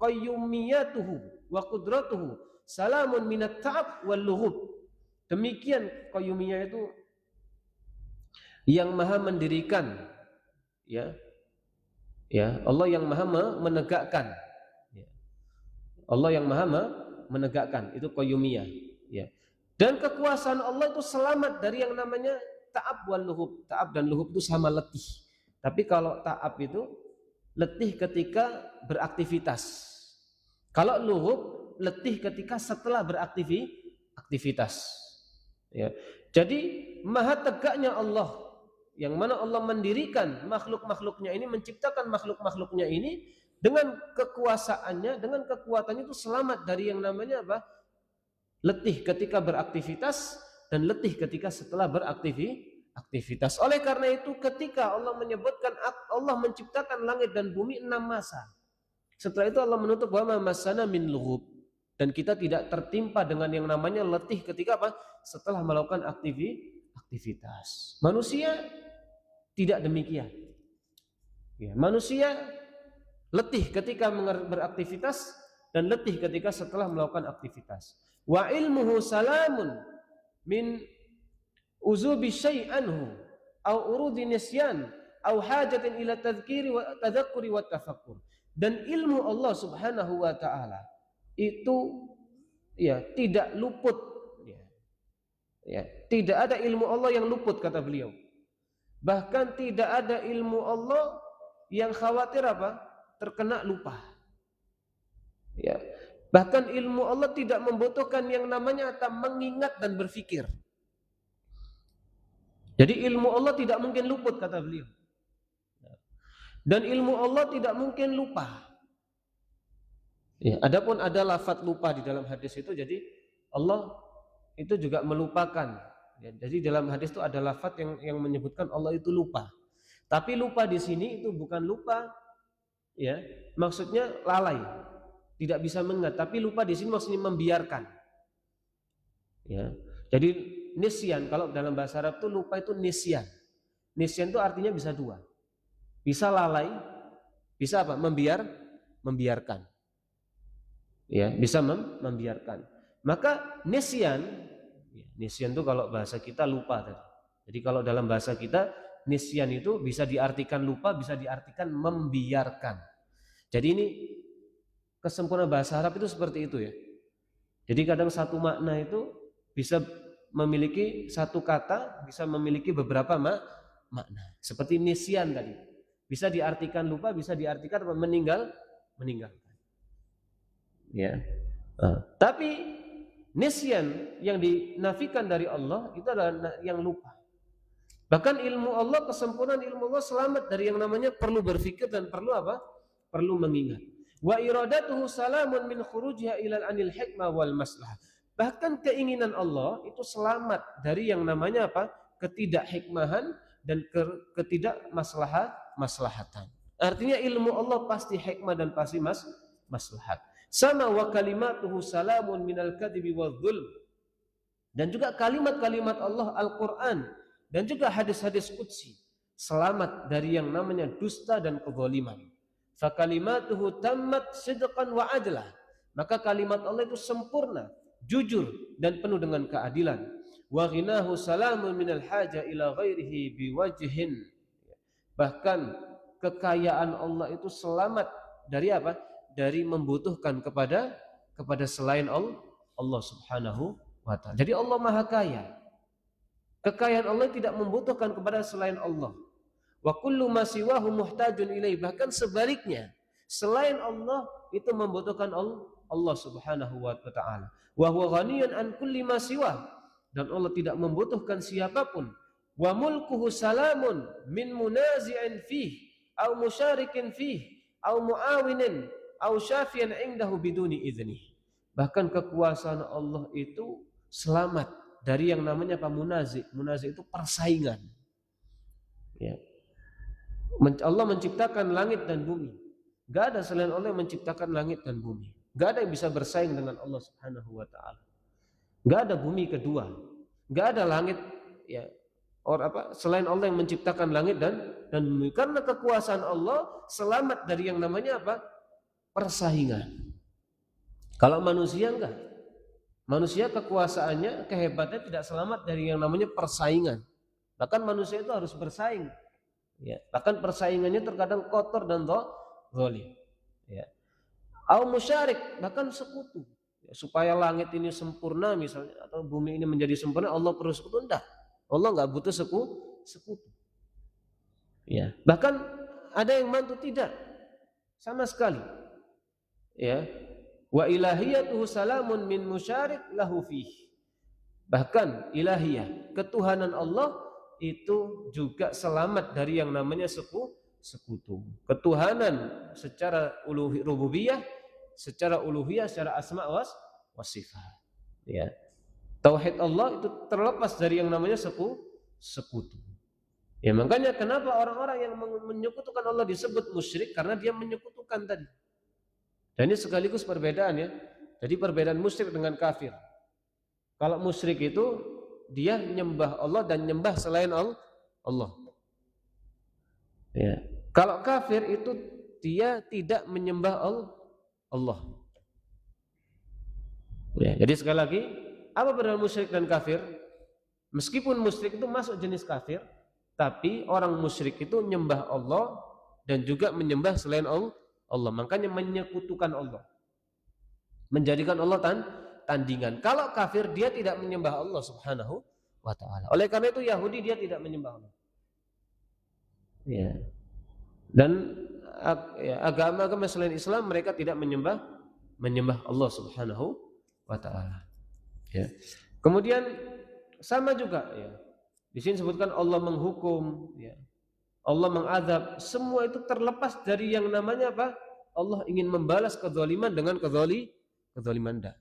qayyumiyatuhu wa qudratuhu salamun minat ta'ab wal lughub. Demikian qayyumiyah itu yang maha mendirikan, ya, ya, Allah yang maha menegakkan, ya. Allah yang maha menegakkan, itu qayyumiyah, ya. Dan kekuasaan Allah itu selamat dari yang namanya ta'ab wal lughub. Ta'ab dan lughub itu sama letih. Tapi kalau ta'ab itu letih ketika beraktivitas. Kalau lughub letih ketika setelah beraktivitas. Ya. Jadi maha tegaknya Allah, yang mana Allah mendirikan makhluk-makhluknya ini, menciptakan makhluk-makhluknya ini dengan kekuasaannya, dengan kekuatannya itu selamat dari yang namanya apa? Letih ketika beraktivitas dan letih ketika setelah beraktivitas. Oleh karena itu ketika Allah menyebutkan Allah menciptakan langit dan bumi 6 masa. Setelah itu Allah menutup wa ma masana min lughub, dan kita tidak tertimpa dengan yang namanya letih ketika apa? Setelah melakukan aktivitas. Manusia tidak demikian. Ya, manusia letih ketika beraktivitas dan letih ketika setelah melakukan aktivitas. Wa ilmuhu salamun min uzubi syai'anhu au urudi nisyan au hajatin ila tadhkiri wa tadhakkuri wa tafakkur. Dan ilmu Allah Subhanahu wa taala itu ya tidak luput, ya, tidak ada ilmu Allah yang luput, kata beliau. Bahkan tidak ada ilmu Allah yang khawatir apa? Terkena lupa. Ya. Bahkan ilmu Allah tidak membutuhkan yang namanya mengingat dan berpikir. Jadi ilmu Allah tidak mungkin luput, kata beliau. Dan ilmu Allah tidak mungkin lupa. Ya, adapun ada lafaz lupa di dalam hadis itu, jadi Allah itu juga melupakan. Ya, jadi dalam hadis itu ada lafaz yang menyebutkan Allah itu lupa. Tapi lupa di sini itu bukan lupa, ya, maksudnya lalai, tidak bisa mengingat. Tapi lupa di sini maksudnya membiarkan. Ya, jadi nisyan, kalau dalam bahasa Arab itu lupa itu nisyan. Nisyan itu artinya bisa dua, bisa lalai, bisa apa? Membiarkan. Ya, bisa membiarkan. Maka nisyan itu kalau bahasa kita lupa tadi. Jadi kalau dalam bahasa kita nisyan itu bisa diartikan lupa, bisa diartikan membiarkan. Jadi ini kesempurnaan bahasa Arab itu seperti itu ya. Jadi kadang satu makna itu bisa memiliki satu kata, bisa memiliki beberapa makna. Seperti nisyan tadi. Bisa diartikan lupa, bisa diartikan meninggalkan. Ya. Tapi nisyan yang dinafikan dari Allah itu adalah yang lupa. Bahkan ilmu Allah, kesempurnaan ilmu Allah selamat dari yang namanya perlu berpikir dan perlu apa? Perlu mengingat. Wa iradatuhu salamun min khurujiha ilal anil hikmah wal maslahah. Bahkan keinginan Allah itu selamat dari yang namanya apa? Ketidakhikmahan dan ketidakmaslahatan. Artinya ilmu Allah pasti hikmah dan pasti maslahat. Sama wa kalimatuhu salamun minal kadhibi wadh-dhulm. Dan juga kalimat-kalimat Allah Al-Qur'an dan juga hadis-hadis qudsi selamat dari yang namanya dusta dan kezaliman. Fa kalimatuhu tammat sidqan wa adla. Maka kalimat Allah itu sempurna, jujur dan penuh dengan keadilan. Wa ghinahu salamun minal haja ila ghairihi biwajhin. Bahkan kekayaan Allah itu selamat dari apa? Dari membutuhkan kepada selain Allah Subhanahu wa ta'ala. Jadi Allah Maha Kaya. Kekayaan Allah tidak membutuhkan kepada selain Allah. Wa kullu ma siwahu muhtajun ilaih. Bahkan sebaliknya, selain Allah itu membutuhkan Allah Subhanahu wa taala. Wa huwa ghaniyun an kulli ma siwah. Dan Allah tidak membutuhkan siapapun. Wa mulkuhu salamun min munazi'in fih au musyarikin fih au muawinin au syafiyan indahu biduni idzni. Bahkan kekuasaan Allah itu selamat dari yang namanya apa? Munazi. Munazi itu persaingan. Ya. Allah menciptakan langit dan bumi. Gak ada selain Allah yang menciptakan langit dan bumi. Gak ada yang bisa bersaing dengan Allah Subhanahu wa taala. Gak ada bumi kedua. Gak ada langit ya selain Allah yang menciptakan langit dan bumi. Karena kekuasaan Allah selamat dari yang namanya apa? Persaingan. Kalau manusia enggak. Manusia kekuasaannya, kehebatannya tidak selamat dari yang namanya persaingan. Bahkan manusia itu harus bersaing. Ya, bahkan persaingannya terkadang kotor dan zalim. Ya. Au musyarik, bahkan sekutu. Ya, supaya langit ini sempurna misalnya atau bumi ini menjadi sempurna, Allah perlu sekutu. Enggak. Allah enggak butuh sekutu. Ya. Bahkan ada yang mantu tidak sama sekali. Ya. Wa ilahiyatuhu salamun min musyarik lahu fih. Bahkan ilahiyah, ketuhanan Allah itu juga selamat dari yang namanya sekutu. Ketuhanan secara rububiyah, secara uluhiyah, secara asma wa sifat. Ya. Tauhid Allah itu terlepas dari yang namanya sekutu. Ya, makanya kenapa orang-orang yang menyekutukan Allah disebut musyrik, karena dia menyekutukan tadi. Dan ini sekaligus perbedaan ya. Jadi perbedaan musyrik dengan kafir. Kalau musyrik itu dia nyembah Allah dan nyembah selain Allah. Ya. Kalau kafir itu dia tidak menyembah Allah. Ya. Jadi sekali lagi, apa perbedaan musyrik dan kafir? Meskipun musyrik itu masuk jenis kafir, tapi orang musyrik itu menyembah Allah dan juga menyembah selain Allah. Makanya menyekutukan Allah, menjadikan Allah tandingan. Kalau kafir dia tidak menyembah Allah Subhanahu wa taala. Oleh karena itu Yahudi dia tidak menyembah Allah. Ya. Dan agama-agama selain Islam mereka tidak menyembah Allah Subhanahu wa taala. Ya. Kemudian sama juga ya. Di sini sebutkan Allah menghukum ya. Allah mengazab, semua itu terlepas dari yang namanya apa? Allah ingin membalas kezaliman dengan kezaliman dah.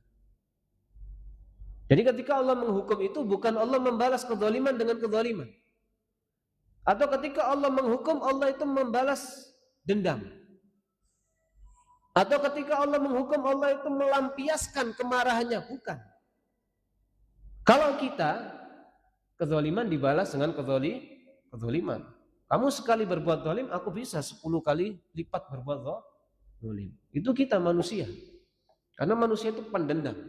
Jadi ketika Allah menghukum itu bukan Allah membalas kezaliman dengan kezaliman. Atau ketika Allah menghukum, Allah itu membalas dendam. Atau ketika Allah menghukum, Allah itu melampiaskan kemarahannya, bukan. Kalau kita kezaliman dibalas dengan kezaliman. Kamu sekali berbuat zalim, aku bisa 10 kali lipat berbuat zalim. Itu kita manusia. Karena manusia itu pendendam.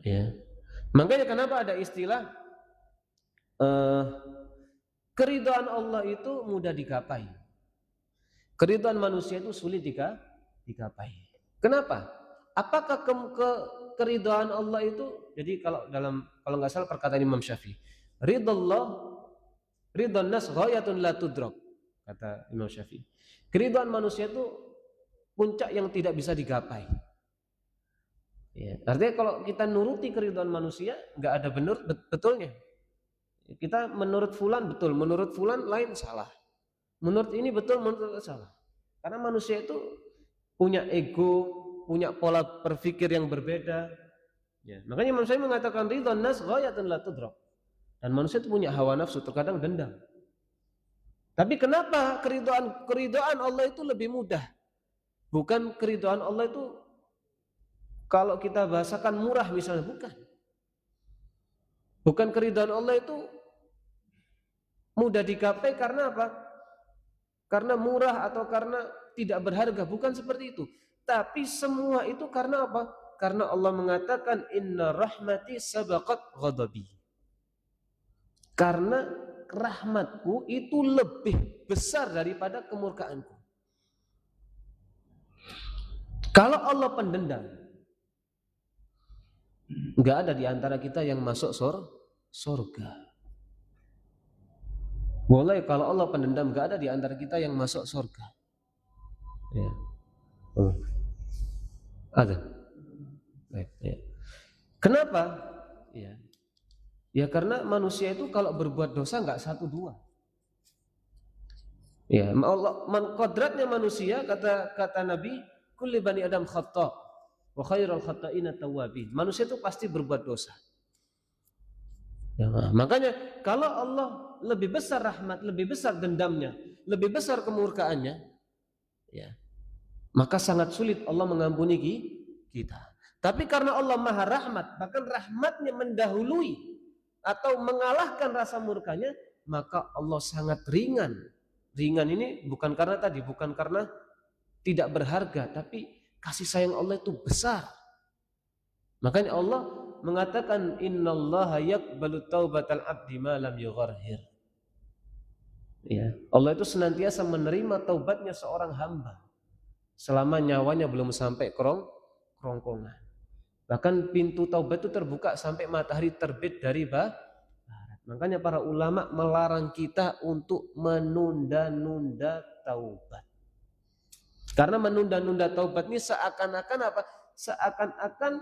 Ya. Makanya kenapa ada istilah keridhaan Allah itu mudah digapai. Keridhaan manusia itu sulit digapai. Kenapa? Apakah keridhaan Allah itu? Jadi kalau nggak salah perkataan Imam Syafi'i, ridwan nas ghayatun la tudrak, kata Imam Syafi'i. Keridhaan manusia itu puncak yang tidak bisa digapai. Ya, artinya kalau kita nuruti keridhaan manusia, nggak ada betulnya. Kita menurut fulan betul, menurut fulan lain salah. Menurut ini betul, menurut itu salah. Karena manusia itu punya ego, punya pola berpikir yang berbeda. Ya, makanya Imam Syafi'i mengatakan ridwan nas ghayatun la tudrak. Dan manusia itu punya hawa nafsu, terkadang dendam. Tapi kenapa keridhaan Allah itu lebih mudah? Bukan keridhaan Allah itu kalau kita bahasakan murah misalnya, bukan. Bukan keridhaan Allah itu mudah digapai karena apa? Karena murah atau karena tidak berharga, bukan seperti itu. Tapi semua itu karena apa? Karena Allah mengatakan inna rahmati sabaqat ghadabi. Karena rahmatku itu lebih besar daripada kemurkaanku. Kalau Allah pendendam, enggak ada di antara kita yang masuk surga. Boleh kalau Allah pendendam, gak ada di antara kita yang masuk surga. Ya. Ada. Baik, ya. Kenapa? Ya. Ya karena manusia itu kalau berbuat dosa nggak satu dua. Ya, Allah kodratnya manusia, kata Nabi, kulli bani adam khata wa khairul khata'ina tawwabin. Manusia itu pasti berbuat dosa. Ya, makanya kalau Allah lebih besar rahmat, lebih besar dendamnya, lebih besar kemurkaannya, ya, maka sangat sulit Allah mengampuni kita. Tapi karena Allah Maha Rahmat, bahkan rahmatnya mendahului atau mengalahkan rasa murkanya, maka Allah sangat ringan. Ringan ini bukan karena tidak berharga, tapi kasih sayang Allah itu besar. Makanya Allah mengatakan innallaha yaqbalu taubatal abdi ma lam yugharhir. Ya, Allah itu senantiasa menerima taubatnya seorang hamba selama nyawanya belum sampai kerongkongan. Bahkan pintu taubat itu terbuka sampai matahari terbit dari barat. Makanya para ulama melarang kita untuk menunda-nunda taubat. Karena menunda-nunda taubat ini seakan-akan apa? Seakan-akan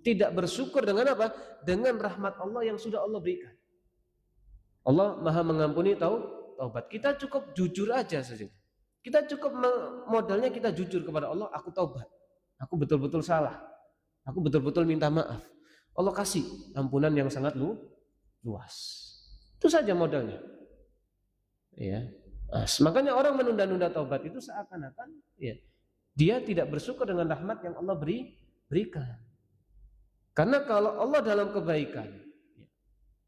tidak bersyukur dengan apa? Dengan rahmat Allah yang sudah Allah berikan. Allah Maha mengampuni taubat. Kita cukup jujur aja saja. Kita cukup modalnya kita jujur kepada Allah, aku taubat. Aku betul-betul salah. Aku betul-betul minta maaf. Allah kasih ampunan yang sangat luas. Itu saja modalnya. Ya. Makanya orang menunda-nunda taubat itu seakan-akan ya, dia tidak bersyukur dengan rahmat yang Allah berikan. Karena kalau Allah dalam kebaikan,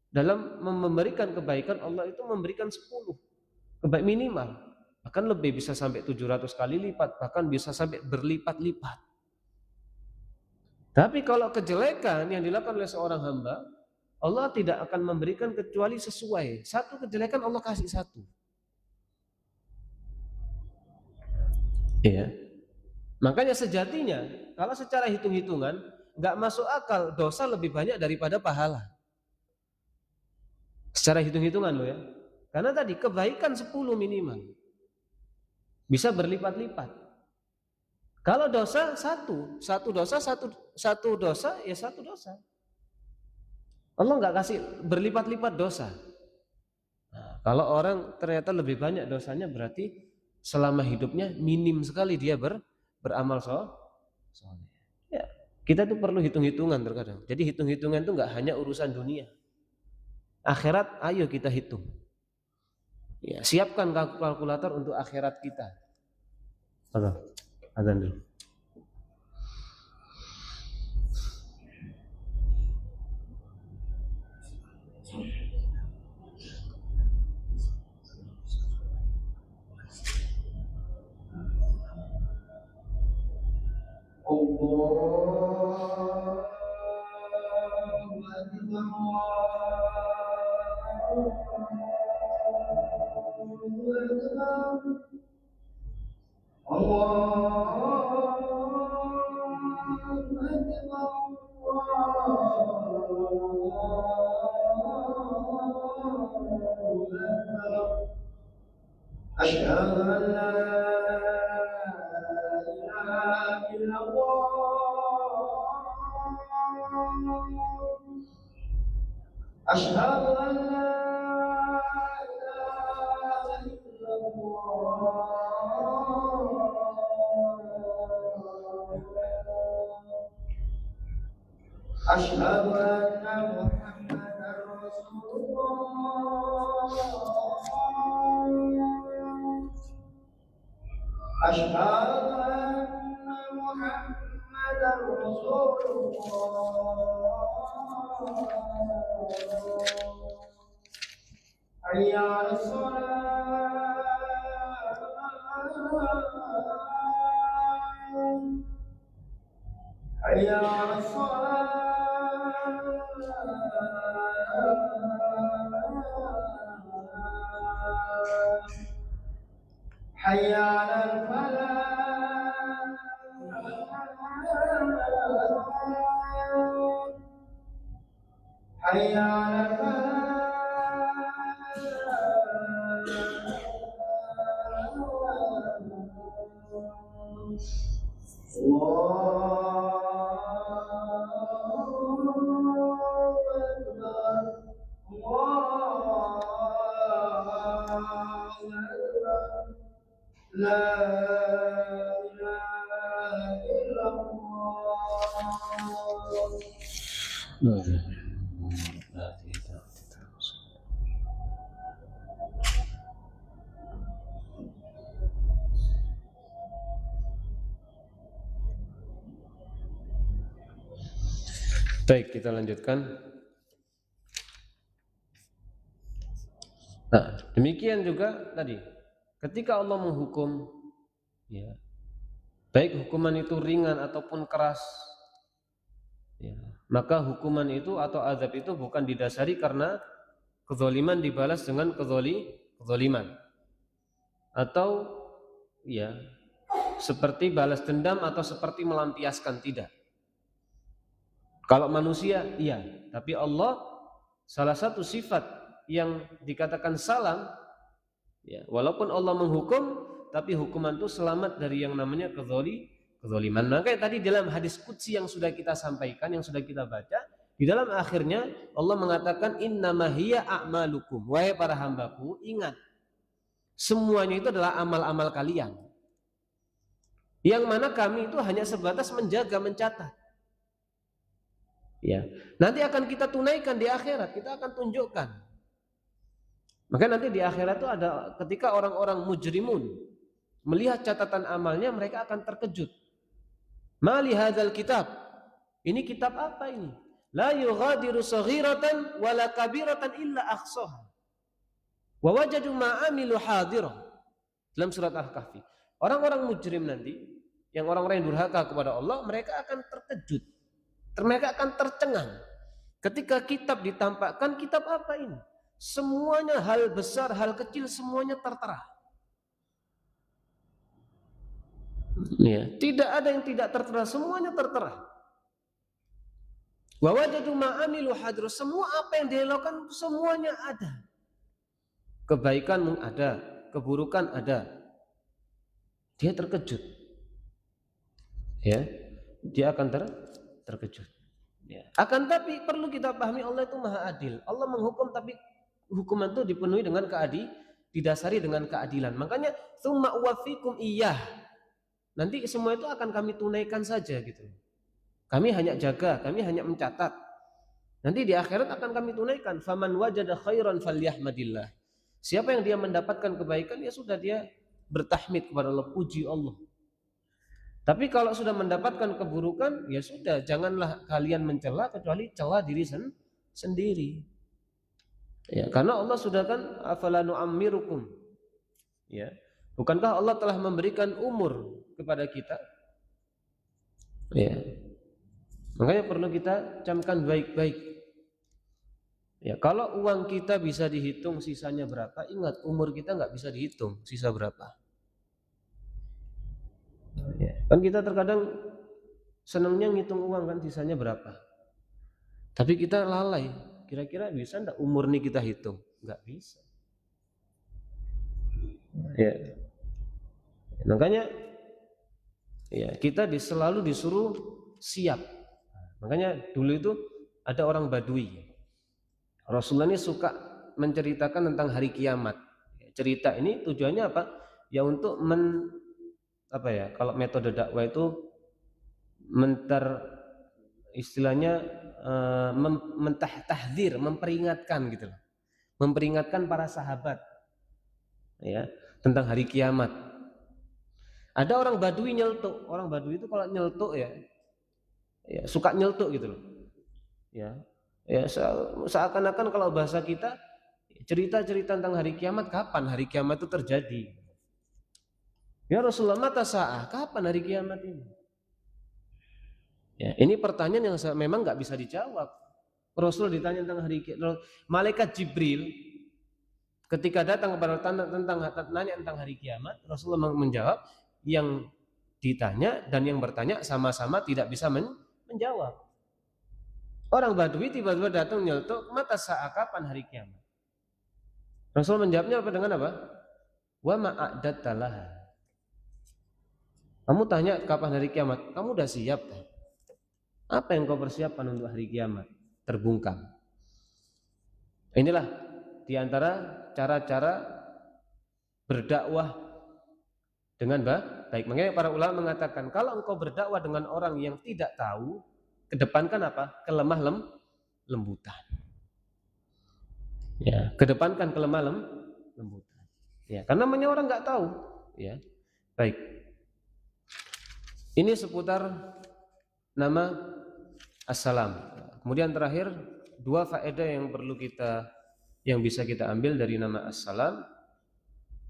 dalam memberikan kebaikan, Allah itu memberikan 10 kebaikan minimal, bahkan lebih, bisa sampai 700 kali lipat, bahkan bisa sampai berlipat-lipat. Tapi kalau kejelekan yang dilakukan oleh seorang hamba, Allah tidak akan memberikan kecuali sesuai. Satu kejelekan Allah kasih satu. Ya. Makanya sejatinya kalau secara hitung-hitungan nggak masuk akal dosa lebih banyak daripada pahala. Secara hitung-hitungan loh ya. Karena tadi kebaikan 10 minimal. Bisa berlipat-lipat. Kalau dosa satu dosa satu dosa ya satu dosa. Allah nggak kasih berlipat-lipat dosa. Nah, kalau orang ternyata lebih banyak dosanya, berarti selama hidupnya minim sekali dia beramal soleh. Ya, kita tuh perlu hitung-hitungan terkadang. Jadi hitung-hitungan itu nggak hanya urusan dunia. Akhirat, ayo kita hitung. Ya, siapkan kalkulator untuk akhirat kita. Azan dulu. أشهد أن لا إله إلا الله أشهد أن لا إله إلا الله أشهد أن محمدا رسول الله أشهد أن محمدا رسول الله حي على الصلاة حي على الصلاة حي على الفلاح حي على الفلاح لا إله إلا الله. Baik, kita lanjutkan. Nah, demikian juga tadi, ketika Allah menghukum, ya, baik hukuman itu ringan ataupun keras, ya, maka hukuman itu atau azab itu bukan didasari karena kezaliman dibalas dengan kezaliman, atau ya seperti balas dendam atau seperti melampiaskan, tidak. Kalau manusia, iya, tapi Allah, salah satu sifat yang dikatakan salam, ya, walaupun Allah menghukum, tapi hukuman itu selamat dari yang namanya kezaliman. Maka tadi dalam hadis qudsi yang sudah kita sampaikan, yang sudah kita baca, di dalam akhirnya Allah mengatakan innama hiya a'malukum, wahai para hambaku, ingat, semuanya itu adalah amal-amal kalian, yang mana kami itu hanya sebatas menjaga, mencatat. Ya, nanti akan kita tunaikan di akhirat, kita akan tunjukkan. Maka nanti di akhirat itu ada ketika orang-orang mujrimun melihat catatan amalnya, mereka akan terkejut. Mali hadzal kitab? Ini kitab apa ini? La yughadiru saghiratan wala kabiratan illa ahsaha. Wa wajadu ma amilu hadirah. Dalam surat Al-Kahfi. Orang-orang mujrim nanti, yang orang-orang yang durhaka kepada Allah, mereka akan terkejut. Mereka akan tercengang ketika kitab ditampakkan. Kitab apa ini? Semuanya, hal besar, hal kecil, semuanya tertera. Ya, tidak ada yang tidak tertera, semuanya tertera. Wa wajadu ma amilu hadir, semua apa yang dilakukan semuanya ada. Kebaikan ada, keburukan ada. Dia terkejut. Ya, dia akan terkejut. Ya. Akan tapi perlu kita pahami, Allah itu maha adil. Allah menghukum, tapi hukuman itu dipenuhi dengan didasari dengan keadilan. Makanya tsumma uwaffikum iyyah. Nanti semua itu akan kami tunaikan saja gitu. Kami hanya jaga, kami hanya mencatat. Nanti di akhirat akan kami tunaikan. Faman wajada khairan falyahmadillah. Siapa yang dia mendapatkan kebaikan, ya sudah, dia bertahmid kepada Allah, puji Allah. Tapi kalau sudah mendapatkan keburukan, ya sudah, janganlah kalian mencela kecuali cela diri sendiri. Ya, karena Allah sudah kan afala nu'ammirukum. Ya. Bukankah Allah telah memberikan umur kepada kita? Ya. Makanya perlu kita camkan baik-baik. Ya, kalau uang kita bisa dihitung sisanya berapa, ingat umur kita nggak bisa dihitung sisa berapa. Ya. Kan kita terkadang senangnya ngitung uang kan sisanya berapa. Tapi kita lalai. Kira-kira bisa enggak umur ini kita hitung? Enggak bisa. Ya. Makanya ya, kita selalu disuruh siap. Makanya dulu itu ada orang Badui. Rasulullah ini suka menceritakan tentang hari kiamat. Cerita ini tujuannya apa? Ya untuk kalau metode dakwah itu istilahnya mentahdzir, memperingatkan gitu loh. Memperingatkan para sahabat ya tentang hari kiamat. Ada orang Badui nyeltuk. Orang Badui itu kalau nyeltuk ya suka nyeltuk gitu loh. Ya seakan-akan kalau bahasa kita cerita-cerita tentang hari kiamat, kapan hari kiamat itu terjadi? Ya Rasulullah, mata sa'ah, kapan hari kiamat ini? Ya, ini pertanyaan yang memang nggak bisa dijawab. Rasul ditanya tentang hari kiamat. Malaikat Jibril ketika datang kepada nanya tentang hari kiamat, Rasulullah menjawab, yang ditanya dan yang bertanya sama-sama tidak bisa menjawab. Orang Badui tiba-tiba datang nyeltuk, mata sa'a, kapan hari kiamat? Rasul menjawabnya apa dengan apa? Wa ma'adatta laha. Kamu tanya kapan hari kiamat, kamu udah siap? Apa yang kau persiapkan untuk hari kiamat? Terbungkam. Inilah diantara cara-cara berdakwah dengan baik. Makanya para ulama mengatakan kalau engkau berdakwah dengan orang yang tidak tahu, kedepankan apa? Lembutan. Ya, kedepankan lembutan. Ya, karena namanya orang nggak tahu. Ya, baik. Ini seputar nama assalam. Kemudian terakhir dua faedah yang bisa kita ambil dari nama assalam.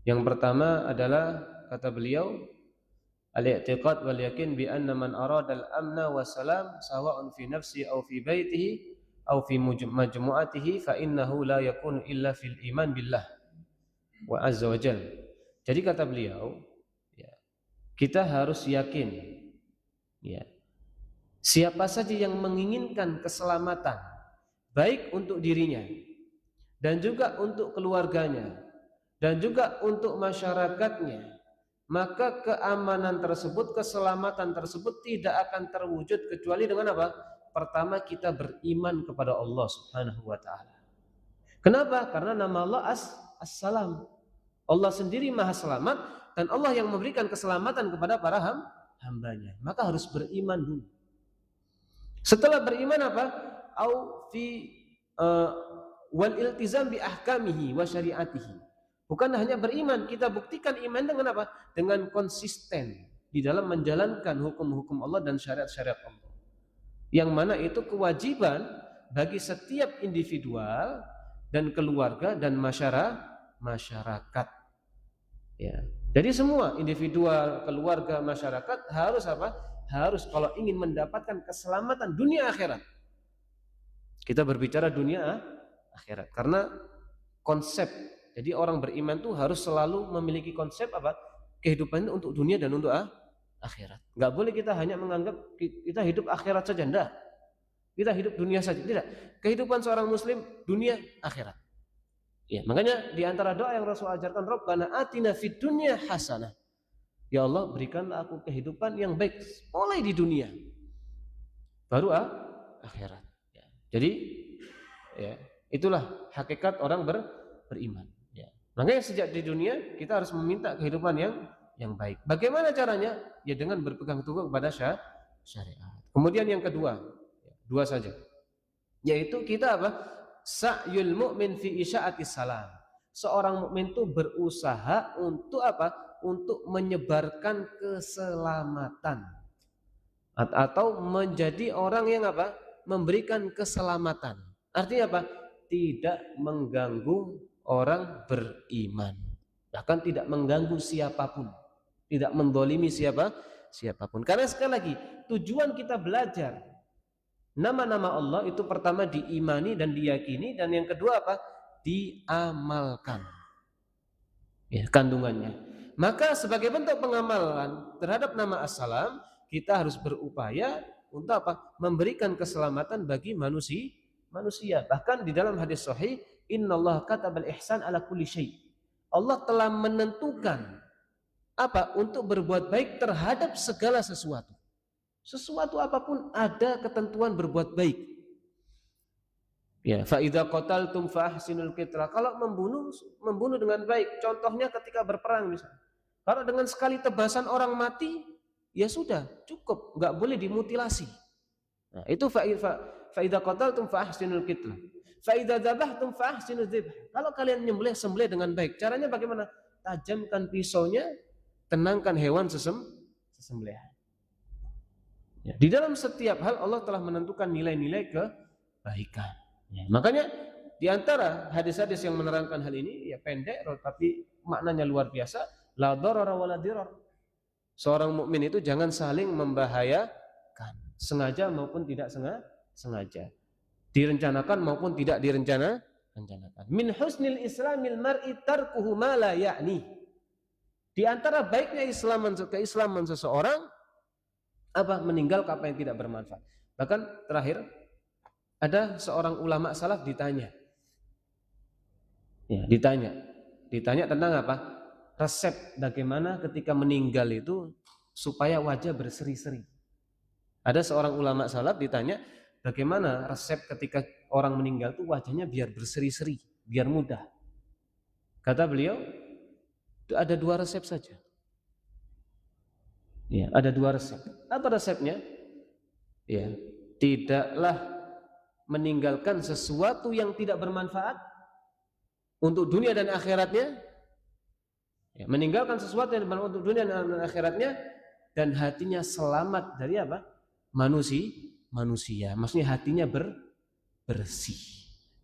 Yang pertama adalah kata beliau al-i'tiqad wal yakin bi anna man arada al-amna wa salam sawa'un fi nafsi aw fi baitihi aw fi majmu'atihi fa innahu la yakunu illa fil iman billah wa azza wa jalla. Jadi kata beliau, ya, kita harus yakin, ya, siapa saja yang menginginkan keselamatan baik untuk dirinya dan juga untuk keluarganya dan juga untuk masyarakatnya, maka keamanan tersebut, keselamatan tersebut tidak akan terwujud kecuali dengan apa? Pertama, kita beriman kepada Allah Subhanahu wa taala. Kenapa? Karena nama Allah As-Salam. Allah sendiri Maha Selamat dan Allah yang memberikan keselamatan kepada para hambanya. Maka harus beriman dulu. Setelah beriman apa? Au fi wal iltizam bi ahkamihi wa syariatihi. Bukan hanya beriman, kita buktikan iman dengan apa? Dengan konsisten di dalam menjalankan hukum-hukum Allah dan syariat-syariat Allah. Yang mana itu kewajiban bagi setiap individual dan keluarga dan masyarakat. Ya. Jadi semua individual, keluarga, masyarakat harus apa? Harus kalau ingin mendapatkan keselamatan dunia akhirat. Kita berbicara dunia akhirat karena konsep. Jadi orang beriman tuh harus selalu memiliki konsep apa? Kehidupannya untuk dunia dan untuk akhirat. Enggak boleh kita hanya menganggap kita hidup akhirat saja, enggak. Kita hidup dunia saja, tidak. Kehidupan seorang muslim dunia akhirat. Ya, makanya di antara doa yang Rasul ajarkan, Rabbana atina fid dunya hasanah. Ya Allah, berikanlah aku kehidupan yang baik mulai di dunia. Baru akhirat. Ya. Jadi ya, itulah hakikat orang beriman. Ya. Makanya sejak di dunia kita harus meminta kehidupan yang baik. Bagaimana caranya? Ya dengan berpegang teguh kepada syariat. Kemudian yang kedua, dua saja. Yaitu kita apa? Sa'yul mu'min fi isya'atis salam. Seorang mukmin itu berusaha untuk apa? Untuk menyebarkan keselamatan. Atau menjadi orang yang apa? Memberikan keselamatan. Artinya apa? Tidak mengganggu orang beriman. Bahkan tidak mengganggu siapapun. Tidak mendolimi siapapun. Karena sekali lagi, tujuan kita belajar nama-nama Allah itu pertama diimani dan diyakini, dan yang kedua apa? Diamalkan. Ya, kandungannya. Maka sebagai bentuk pengamalan terhadap nama As-Salam, kita harus berupaya untuk apa? Memberikan keselamatan bagi manusia. Bahkan di dalam hadis sahih, innallaha katabal ihsan ala kulli syai. Allah telah menentukan apa? Untuk berbuat baik terhadap segala sesuatu. Sesuatu apapun ada ketentuan berbuat baik. Ya, fa idza qataltum fa ahsinul qitla. Kalau membunuh dengan baik. Contohnya ketika berperang misalnya. Kalau dengan sekali tebasan orang mati, ya sudah, cukup, enggak boleh dimutilasi. Nah, itu fa idza qataltum fa ahsinul qitla. Fa idza dzabhtum fa ahsinuz dzibh. Kalau kalian sembelih dengan baik. Caranya bagaimana? Tajamkan pisaunya, tenangkan hewan sesembelihan. Ya, di dalam setiap hal Allah telah menentukan nilai-nilai kebaikan. Ya, makanya di antara hadis-hadis yang menerangkan hal ini ya pendek tapi maknanya luar biasa. La darara wa la dirar. Seorang mukmin itu jangan saling membahayakan, sengaja maupun tidak sengaja. Direncanakan maupun tidak direncanakan. Min husnil islamil mar'i tarkuhu ma la ya'ni. Di antara baiknya keislaman seseorang apa? Meninggalkan apa yang tidak bermanfaat. Bahkan terakhir ada seorang ulama salaf ditanya. Ya, ditanya tentang apa? Resep bagaimana ketika meninggal itu supaya wajah berseri-seri. Ada seorang ulama salaf ditanya, bagaimana resep ketika orang meninggal itu wajahnya biar berseri-seri, biar mudah. Kata beliau, ada dua resep saja. Ya, ada 2 resep. Apa resepnya? Ya, tidaklah meninggalkan sesuatu yang tidak bermanfaat untuk dunia dan akhiratnya. Ya, meninggalkan sesuatu yang bermanfaat untuk dunia dan akhiratnya, dan hatinya selamat dari apa? Manusia. Maksudnya hatinya bersih.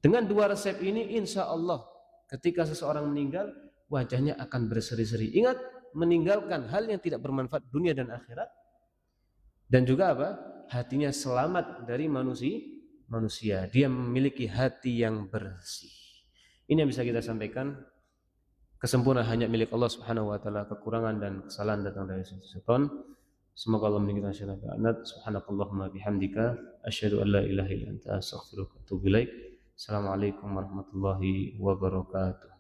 Dengan 2 resep ini, insya Allah ketika seseorang meninggal, wajahnya akan berseri-seri. Ingat, meninggalkan hal yang tidak bermanfaat dunia dan akhirat, dan juga apa? Hatinya selamat dari manusia. Dia memiliki hati yang bersih. Ini yang bisa kita sampaikan. Kesempurnaan hanya milik Allah Subhanahu wa taala, kekurangan dan kesalahan datang dari syaitan. Semoga Allah meninggalkan syaitan. Subhanakallahumma bihamdika asyhadu an la ilaha illa anta astaghfiruka wa atubu ilaik. Assalamualaikum warahmatullahi wabarakatuh.